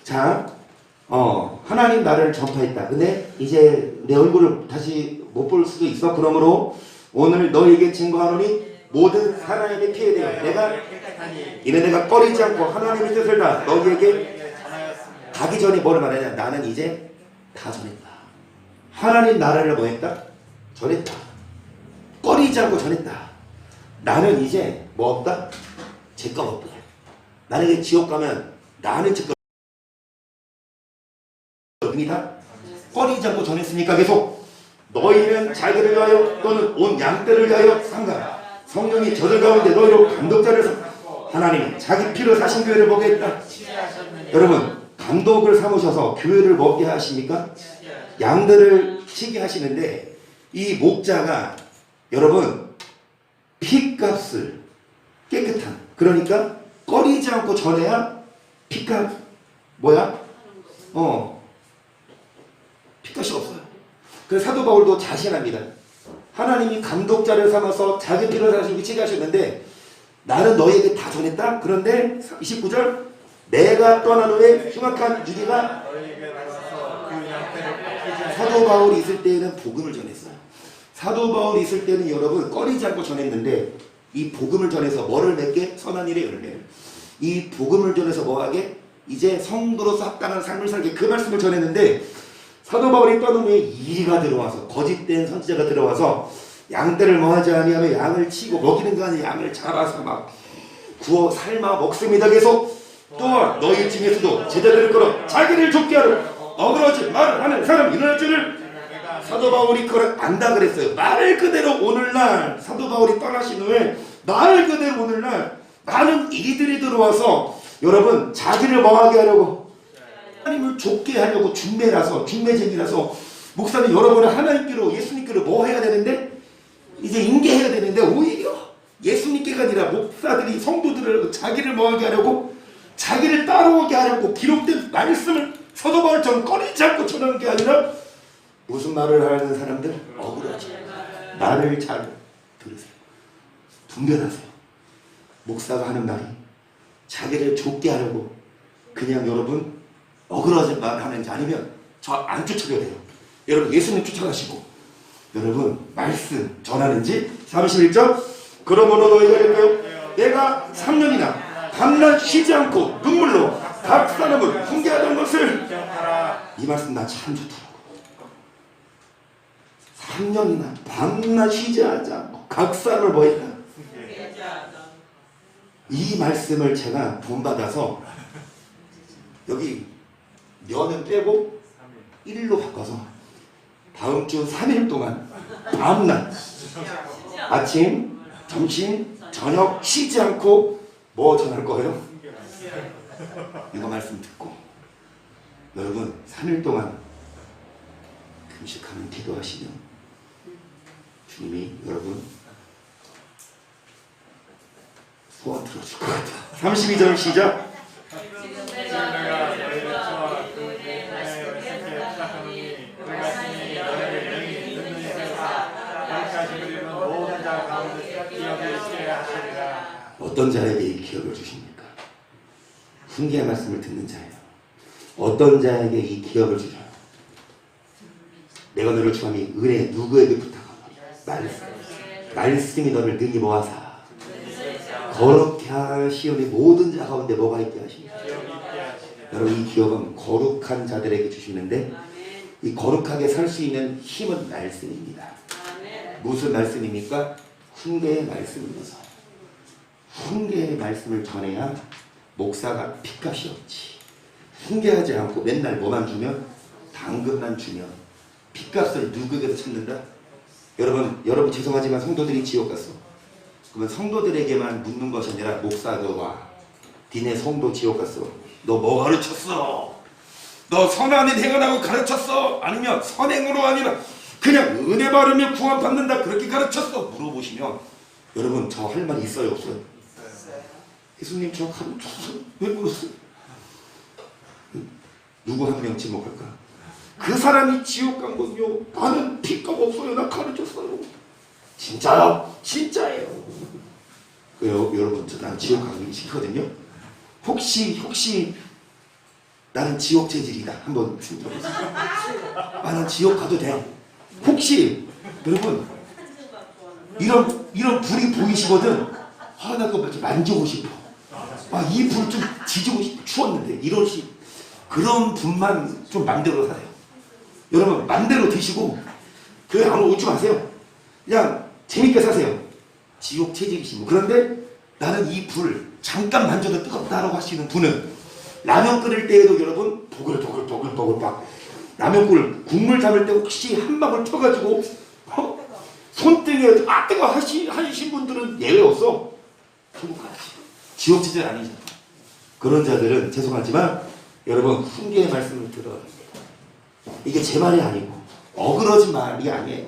자, 하나님 나를 전파했다. 근데 이제 내 얼굴을 다시 못 볼 수도 있어. 그러므로 오늘 너에게 증거하노니 모든 사람에게 피해되어 내가 이는 내가 꺼리지 않고 하나님의 뜻을 다 너희에게 가기 전에 뭐를 말하냐. 나는 이제 다 전했다. 하나님 나라를 뭐 했다? 전했다. 꺼리지 않고 전했다. 나는 이제 뭐 없다? 죄가 없다. 나에게 지옥 가면 나는 죄가 없습니다. 꺼리지 않고 전했으니까 계속 너희는 자기를 위하여 또는 온 양떼를 위하여 삼가 성령이 저들 가운데 너희로 감독자를 삼고 하나님이 자기 피로 사신 교회를 먹게 했다. 여러분 감독을 삼으셔서 교회를 먹게 하십니까? 양들을 치게 하시는데 이 목자가 여러분 피값을 깨끗한 그러니까 꺼리지 않고 전해야 피값 뭐야? 피값이 없어요. 그래서 사도 바울도 자신합니다. 하나님이 감독자를 삼아서 자기 피로 사신 치게 하셨는데 나는 너희에게 다 전했다. 그런데 29절 내가 떠난 후에 흉악한 유리가 사도 바울이 있을 때에는 복음을 전했어요. 사도 바울이 있을 때는 여러분 꺼리지 않고 전했는데 이 복음을 전해서 뭐를 맺게? 선한 일의 열매를. 이 복음을 전해서 뭐하게? 이제 성도로서 합당한 삶을 살게 그 말씀을 전했는데 사도 바울이 떠난 후에 이리가 들어와서 거짓된 선지자가 들어와서 양떼를 뭐하지 아니하며 양을 치고 먹이는 거 아니야. 양을 잡아서 막 구워 삶아 먹습니다. 계속 또한 너희 중에서도 제자들을 끌어 자기를 좁게 하려 어그러지 말을 하는 사람 일어날 줄을 사도 바울이 그걸 안다 그랬어요. 말 그대로 오늘날 사도 바울이 떠나신 후에 말 그대로 오늘날 많은 이들이 들어와서 여러분 자기를 뭐하게 하려고 하나님을 좁게 하려고 중매쟁이라서 목사님 여러분은 하나님께로 예수님께로 뭐 해야 되는데 이제 인계해야 되는데 오히려 예수님께가 아니라 목사들이 성도들을 자기를 뭐하게 하려고 자기를 따라오게 하려고 기록된 말씀을 사도 바울처럼 꺼리지 않고 전하는 게 아니라 무슨 말을 하는 사람들? 억울하지. 말을 잘 들으세요. 분별하세요. 목사가 하는 말이 자기를 좁게 하려고 그냥 여러분 억울하지 말 하는지 아니면 저 안 쫓아가야 돼요. 여러분 예수님 쫓아가시고 여러분 말씀 전하는지 31절 그러므로 너희가 이르되 내가 3년이나 밤낮 쉬지 않고 눈물로 각 사람을 훈계하던 것을 이 말씀 나 참 좋더라고. 3년이나 밤낮 쉬지 않고 각 사람을 뭐 했다? 이 말씀을 제가 본받아서 여기 년은 빼고 1일로 바꿔서 다음 주 3일 동안 밤낮 아침, 점심, 저녁 쉬지 않고 뭐 전할 거예요? 이거 말씀 듣고 여러분 3일 동안 금식하면 기도하시면 주님이 여러분 소원 들어줄 것 같아요. 32절 시작. 어떤 자에게 이 기업을 주십니까? 훈계의 말씀을 듣는 자예요. 어떤 자에게 이 기업을 주셔요? 내가 너를 주하니 은혜 누구에게 부탁하노니? 말씀이 너를 능히 모아사 거룩케 하시오니 모든 자 가운데 뭐가 있게 하십니까? 여러분 이 기업은 거룩한 자들에게 주시는데 이 거룩하게 살 수 있는 힘은 말씀입니다. 무슨 말씀입니까? 훈계의 말씀입니다. 훈계의 말씀을 전해야 목사가 핏값이 없지. 훈계하지 않고 맨날 뭐만 주면 당근만 주면 핏값을 누구에게도 찾는다? 여러분 죄송하지만 성도들이 지옥 갔어. 그러면 성도들에게만 묻는 것이 아니라 목사들과 니네 성도 지옥 갔어. 너 뭐 가르쳤어? 너 선한 일 행하라고 가르쳤어? 아니면 선행으로 아니라 그냥 은혜 받으면 구원받는다 그렇게 가르쳤어? 물어보시면 여러분 저 할 말 있어요 없어요? 예수님 저 가르쳤어요. 왜 물었어요? 누구 한 명 지목할까? 그 사람이 지옥 간 거요. 나는 핏값 없어요. 나 가르쳤어요. 진짜요? 진짜예요. 여러분 난 지옥 가기 싫거든요. 혹시 나는 지옥 체질이다. 한번 들어보세요. 난 지옥 가도 돼. 혹시 여러분 이런 불이 보이시거든. 나 그거 만지고 싶어. 이 불 좀 지지고 싶어. 추웠는데 이러시 그런 분만 좀 맘대로 사세요. 여러분 맘대로 드시고 교회 아무 오지 마세요. 그냥 재밌게 사세요. 지옥 체질이시고. 그런데 나는 이 불 잠깐 만져도 뜨겁다라고 하시는 분은 라면 끓일 때에도 여러분 보글보글 막 라면꿀 국물 담을 때 혹시 한 방울 펴가지고 손등에 뜨거 하신 분들은 예외 없어. 천국 가야지. 지옥 체질 아니잖아. 그런 자들은 죄송하지만 여러분 훈계의 말씀을 들어야 됩니다. 이게 제 말이 아니고 어그러진 말이 아니에요.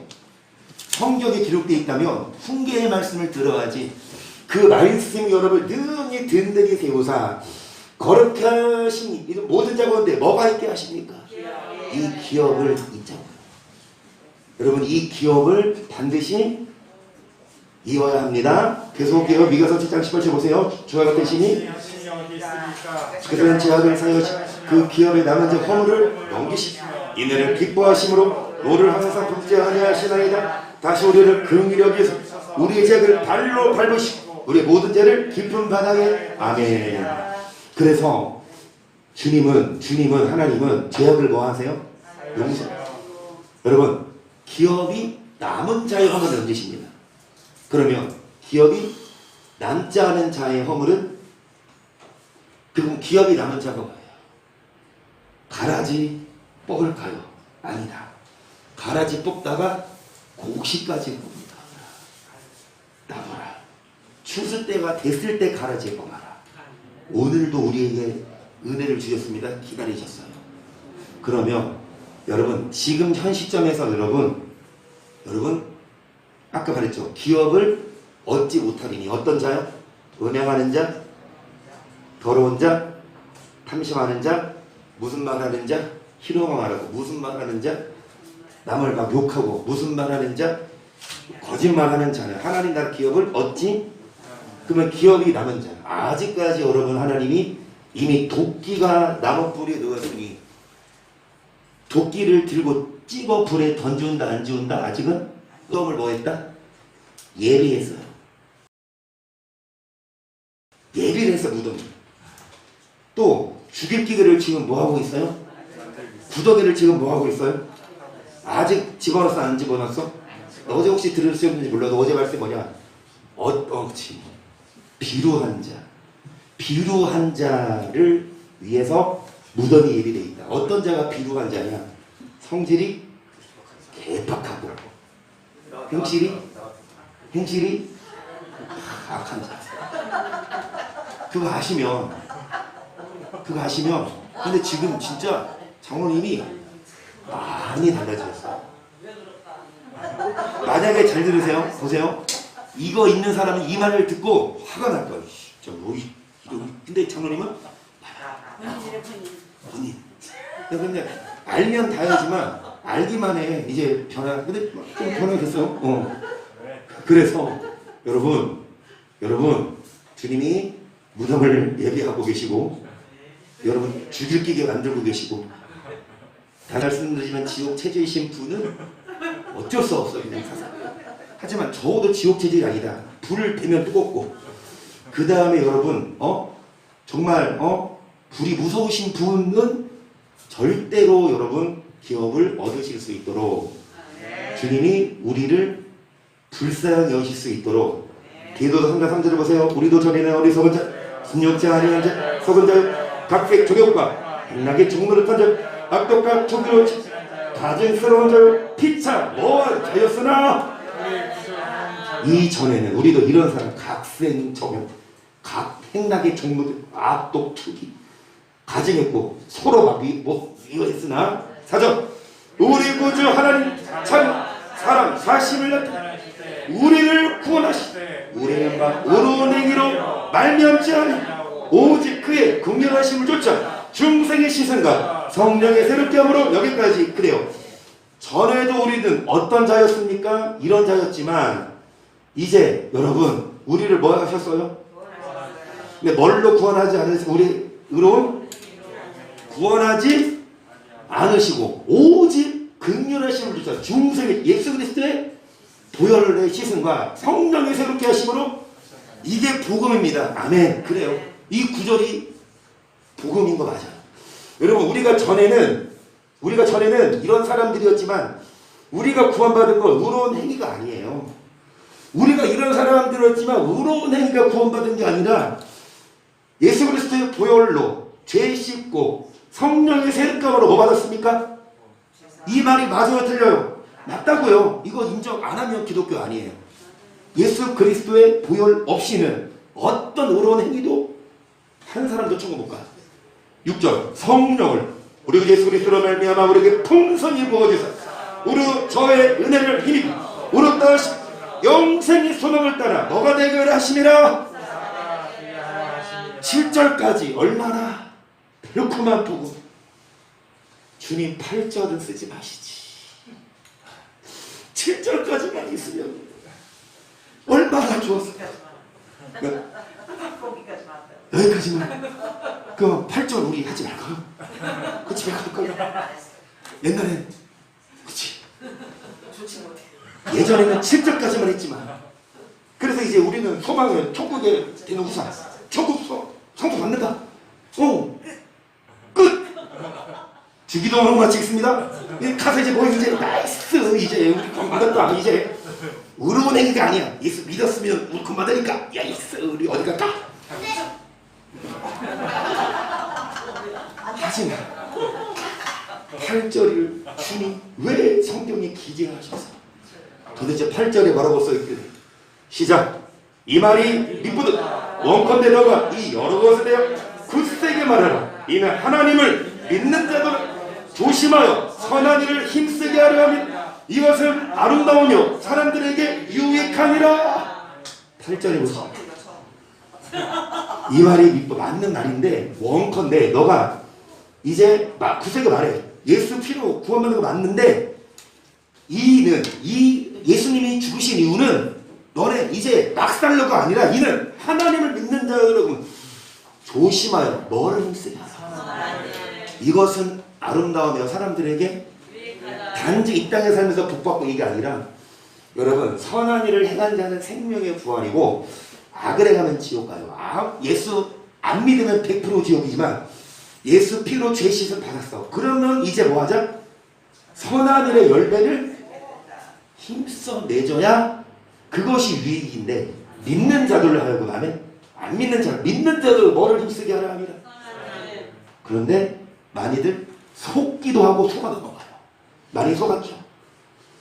성경에 기록되어 있다면 훈계의 말씀을 들어야지. 그 말씀이 여러분을 능히 든든히 세우사 거룩게 하신 이런 모든 자건데 뭐가 있게 하십니까? 이 기업을 잊자고요. 여러분 이 기업을 반드시 이어야 합니다. 계속해요. 미가서 7장 18절 보세요. 주와 같은 신이 그들은 제약을 사여 그 기업에 남은 자 허물을 넘기시고 이내를 기뻐하심으로 노를 항상 복제하냐 하시나이다. 다시 우리를 긍휼히 여기서 우리의 죄악을 발로 밟으시고 우리의 모든 죄를 깊은 바닥에 아멘. 그래서 주님은 하나님은 죄악을 뭐 하세요? 용서. 여러분 기업이 남은 자의 허물을 넘기십니다. 그러면 기업이 남지 않은 자의 허물은 그럼 기업이 남은 자가 뭐예요? 가라지 뽑을까요? 아니다. 가라지 뽑다가 곡식까지 뽑는다. 나더라. 추수 때가 됐을 때 가라지 뽑아라. 오늘도 우리에게 은혜를 주셨습니다. 기다리셨어요. 그러면 여러분 지금 현 시점에서 여러분 아까 말했죠. 기업을 얻지 못하리니 어떤 자요? 은행하는 자, 더러운 자, 탐심하는 자, 무슨 말하는 자, 희롱을 말하고 무슨 말하는 자, 남을 막 욕하고 무슨 말하는 자, 거짓말하는 자는 하나님 나라 기업을 얻지. 그러면 기업이 남은 자. 아직까지 여러분 하나님이 이미 도끼가 나무 뿌리에 넣었으니 도끼를 들고 찍어 불에 던지운다 안 지운다? 아직은 껌을 뭐 했다? 예비했어요. 예비를 했어. 무덤이. 또 죽일 기계를 지금 뭐 하고 있어요? 구더기를 지금 뭐 하고 있어요? 아직 집어넣었어 안 집어넣었어? 어제 혹시 들으셨는지 몰라도 어제 말씀 뭐냐? 그치. 비루한 자. 비루한 자를 위해서 무덤이 예비되어 있다. 어떤 자가 비루한 자냐? 성질이 개팍하고 행실이 악한 자. 그거 아시면 근데 지금 진짜 장로님이 많이 달라졌어요. 만약에 잘 들으세요. 보세요. 이거 있는 사람은 이 말을 듣고 화가 날 거예요. 진짜 뭐 근데 장로님은 본인. 근데 알면 다행이지만 알기만 해. 이제 근데 좀 변화됐어요. 그래서 여러분 주님이 무덤을 예비하고 계시고 여러분 죽일 기계 만들고 계시고 다 말씀드리지만 지옥 체질이신 분은 어쩔 수 없어요. 그냥 사상. 하지만 적어도 지옥 체질이 아니다. 불을 대면 뜨겁고 그 다음에 여러분 정말 불이 무서우신 분은 절대로 여러분 기업을 얻으실 수 있도록 주님이 우리를 불쌍히 여기실 수 있도록 디도서 3장 3절을 보세요. 우리도 전에는 어리석은 자, 순종치 아니한 자, 속은 자, 각색 조력과 행락의 종노릇한 자, 악독과 조기로 가증스러운 자, 피차 뭐한 자였으나 이전에는 우리도 이런 사람 각생적용, 각 행락의 종노릇, 악독, 투기 가증했고 서로 막 이거했으나 4절 우리 구주 하나님 참 사랑 사심을 나타내 우리를 구원하시되 우리는 막 의로운 행위로 말미암지 않으며 오직 그의 긍휼하심을 쫓아 중생의 시선과 성령의 새롭게 함으로 여기까지. 그래요. 전에도 우리는 어떤 자였습니까? 이런 자였지만 이제 여러분 우리를 뭐 하셨어요? 근데 뭘로 구원하지 않으세요? 우리 의로운 구원하지 않으시고 오직 긍휼하심을 주사 중생의 예수 그리스도의 보혈의 씻음과 성령의 새롭게 하심으로 이게 복음입니다. 아멘. 그래요. 이 구절이 복음인 거 맞아요. 여러분 우리가 전에는 이런 사람들이었지만 우리가 구원받은 건 의로운 행위가 아니에요. 우리가 이런 사람들이었지만 의로운 행위가 구원받은 게 아니라 예수 그리스도의 보혈로 죄 씻고 성령의 새롭감으로 뭐 받았습니까? 이 말이 맞아요 틀려요? 맞다고요. 이거 인정 안 하면 기독교 아니에요. 예수 그리스도의 보혈 없이는 어떤 의로운 행위도 한 사람도 천국 못 가. 6절 성령을 우리 예수 그리스도로 말미암아 우리에게 풍성히 부어주사 우리 저의 은혜를 힘입어 우리 다시 영생의 소망을 따라 뭐가 되게 하심이라. 7절까지 얼마나 달콤한 복음. 주님 8절은 쓰지 마시지. 7절까지만 있으면 얼마나 좋았을까. 여기까지만. 그 8절 우리 하지 말까요? 그 집에 갈까요? 옛날엔 그치 예전에는 7절까지만 했지만 그래서 이제 우리는 소망을 천국에 되는 우산 천국 성도 받는다. 끝. 주기도하는 거 마치겠습니다. 가서 이제 뭐 이제 나이스 이제 우리 건 받았다. 이제 의로운 행위가 아니야. 예수 믿었으면 우리 건 받으니까 야이스 우리 어디 갈까? 하지만 8절을 주님 왜 성경에 기재하셔서 도대체 8절에 뭐라고 써있길래 시작. 이 말이 미쁘듯 원컨대 너가 이 여러 것에 대하여 굳세게 말하라. 이는 하나님을 믿는 자들은 조심하여 선한 일을 힘쓰게 하려 하면 이것은 아름다우며 사람들에게 유익하니라. 8절에 보시면 이 말이 맞는 말인데 원컨대 너가 이제 막 굳세게 말해. 예수 피로 구원받는 거 맞는데 이 예수님이 죽으신 이유는 너네 이제 막살러가 아니라 이는 하나님을 믿는 자 여러분 조심하여 뭐를 힘쓰게 하라. 이것은 아름다우며 사람들에게 단지 이 땅에 살면서 복받고 이게 아니라 여러분 선한 일을 행한 자는 생명의 부활이고 악을 행하면 지옥 가요. 예수 안 믿으면 100% 지옥이지만 예수 피로 죄 씻음 받았어. 그러면 이제 뭐 하자? 선한 일의 열매를 힘써 내줘야 그것이 유익인데 믿는 자들로 하여금 하면 안 믿는 자들 뭐를 힘쓰게 하려 합니다. 그런데 많이들 속기도 하고 속아도 넘어가요. 많이 속았죠.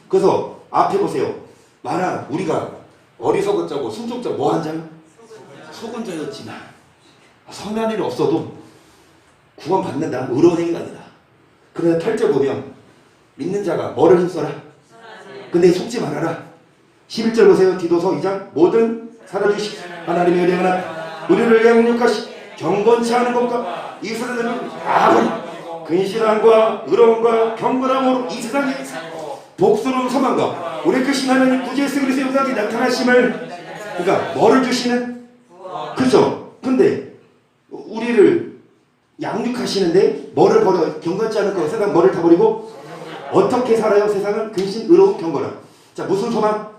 그래서 앞에 보세요. 만약 우리가 어리석은 자고 순종 자고 뭐한 자요? 속은 자였지만 선한 일이 없어도 구원 받는다. 의로운 행위가 아니다. 그런데 8절 보면 믿는 자가 뭐를 힘써라? 근데 속지 말아라. 11절 보세요. 디도서 2장 모든 살아주시 하나님의 은혜가 나 우리를 양육하시 경건치 않은 것과 이 세상의 악을 근실함과 의로움과 경건함으로 이 세상에 복스러운 소망과 우리 크신 하나님 구주 예수 그리스도의 영광이 나타나심을 그러니까 뭐를 주시는? 그죠? 근데 우리를 양육하시는데 뭐를 버려? 경건치 않은 거 세상 뭐를 다 버리고 어떻게 살아요? 세상은 근신 의로움 경건함. 자 무슨 소망?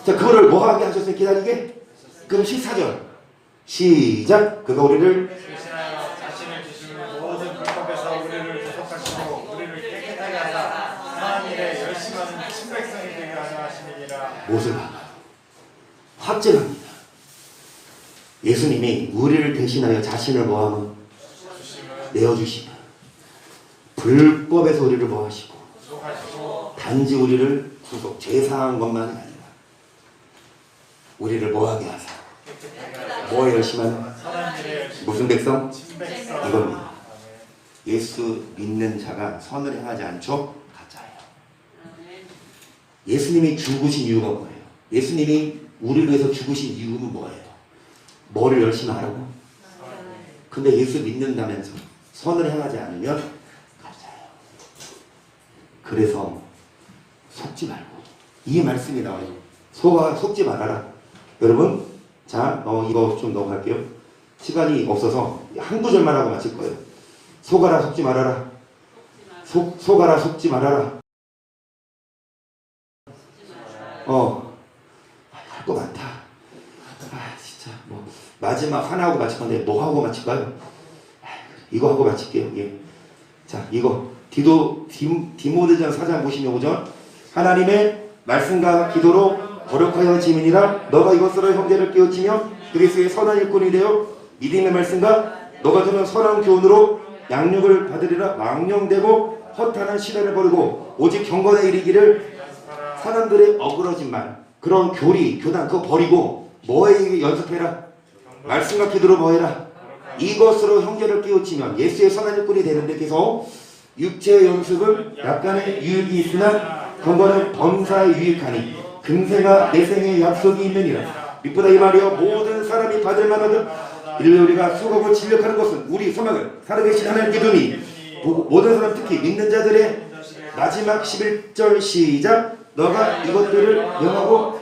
자 그거를 뭐 하게 하셨어요? 기다리게? 그럼 14절 시작. 그가 우리를 자신을 주시는 모든 불법에서 우리를 구속하시고 우리를 깨끗하게 하사 하나님 일에 열심하는 친백성이 되게 하려 하심이니라. 무엇을 하나? 확증합니다. 예수님이 우리를 대신하여 자신을 뭐하면 내어주시면 불법에서 우리를 뭐하시고 단지 우리를 구속 제사한 것만이 아니라 우리를 뭐하게 하사 뭐에 열심하는 무슨 백성? 이겁니다. 예수 믿는 자가 선을 행하지 않죠? 가짜예요. 예수님이 죽으신 이유가 뭐예요? 예수님이 우리를 위해서 죽으신 이유는 뭐예요? 뭐를 열심히 하라고? 근데 예수 믿는다면서 선을 행하지 않으면 가짜예요. 그래서 속지 말고 이 말씀이 나와요. 속지 말아라. 여러분 자 이거 좀 넘어갈게요. 시간이 없어서 한 구절만 하고 마칠 거예요. 속아라 속지 말아라. 속아라 속지 말아라. 할 거 많다. 진짜 뭐 마지막 하나 하고 마칠 건데 뭐 하고 마칠까요? 이거 하고 마칠게요. 예. 자, 이거 디모데전 4장 보시면 오죠. 하나님의 말씀과 기도로 거룩하여 지민이라 너가 이것으로 형제를 깨우치며 그리스도의 선한 일꾼이 되어 믿음의 말씀과 너가 주는 선한 교훈으로 양육을 받으리라. 망령되고 허탄한 시대를 버리고 오직 경건에 이르기를 사람들의 어그러진 말 그런 교리 교단 그거 버리고 뭐에 연습해라. 말씀과 기도로 뭐해라. 이것으로 형제를 깨우치면 예수의 선한 일꾼이 되는데 계속 육체의 연습은 약간의 유익이 있으나 경건은 범사에 유익하니 금생과 내생의 약속이 있느니라. 밑보다 이 말이여 모든 사람이 받을 만하든 이를 우리가 수고하고 진력하는 것은 우리 소망을 살아계신 하나님께 두니 모든 사람 특히 믿는 자들의 마지막 11절 시작 너가 이것들을 명하고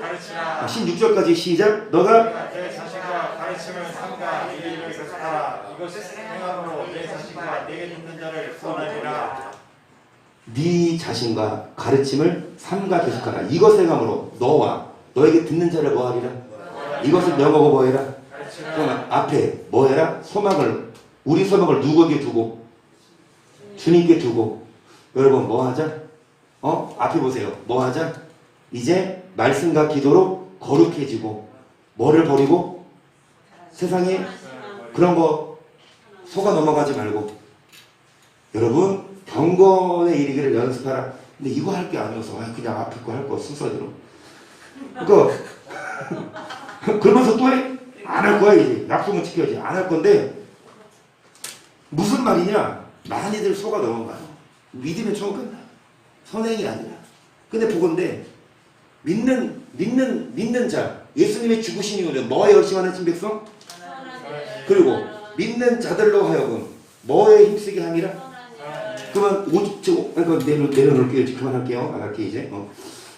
16절까지 시작 너가 내 자신과 가르침을 삼가 이 일을 계속하라. 이것을 행함으로 내 자신과 내게 믿는 자를 구원하리라. 네 자신과 가르침을 삼가 계속하라. 이것 행함으로 너와 너에게 듣는 자를 뭐하리라. 이것을 명하고 뭐해라. 그러면 앞에 뭐해라. 소망을 우리 소망을 누구에게 두고 주님께 두고 여러분 뭐하자. 앞에 보세요. 뭐하자. 이제 말씀과 기도로 거룩해지고 뭐를 버리고 세상에 그런 거 속아 넘어가지 말고 여러분 경건에 이르기를 연습하라. 근데 이거 할 게 아니어서 그냥 앞에 거 할 거 순서대로 그러니까 그러면서 또 해? 안 할 거야. 이제 약속은 지켜야지. 안 할 건데 무슨 말이냐. 많이들 속아 넘어가요. 믿으면 처음 끝나. 선행이 아니라. 근데 보건대 믿는 자 예수님의 죽으신 이유는 뭐에 열심하는 백성? 그리고 믿는 자들로 하여금 뭐에 힘쓰게 함이라? 그러면 그러니까 내려놓을게요. 그만할게요. 안 할게 이제.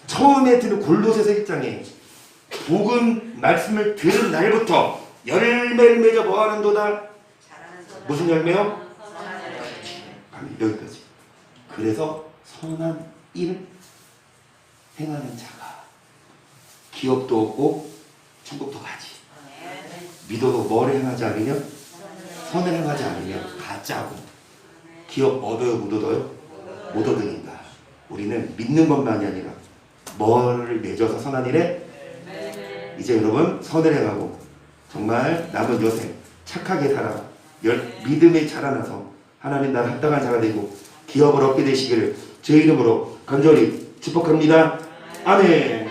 처음에 드는 골로새서 1장에 복음 말씀을 들은 날부터 열매를 맺어 뭐하는도다? 무슨 열매요? 여기까지. 그래서 선한 일 행하는 자가 기업도 얻고 천국도 가지. 믿어도 뭘 행하지 않으면 선을 행하지 않으면 가짜고 기업 얻어요 못 얻어요? 못 얻으니까 우리는 믿는 것만이 아니라 뭐를 맺어서 선한 일에 이제 여러분 선을 행하고 정말 남은 여생 착하게 살아 믿음에 자라나서 하나님 나라 합당한 자가 되고 기업을 얻게 되시기를 제 이름으로 간절히 축복합니다. 아멘.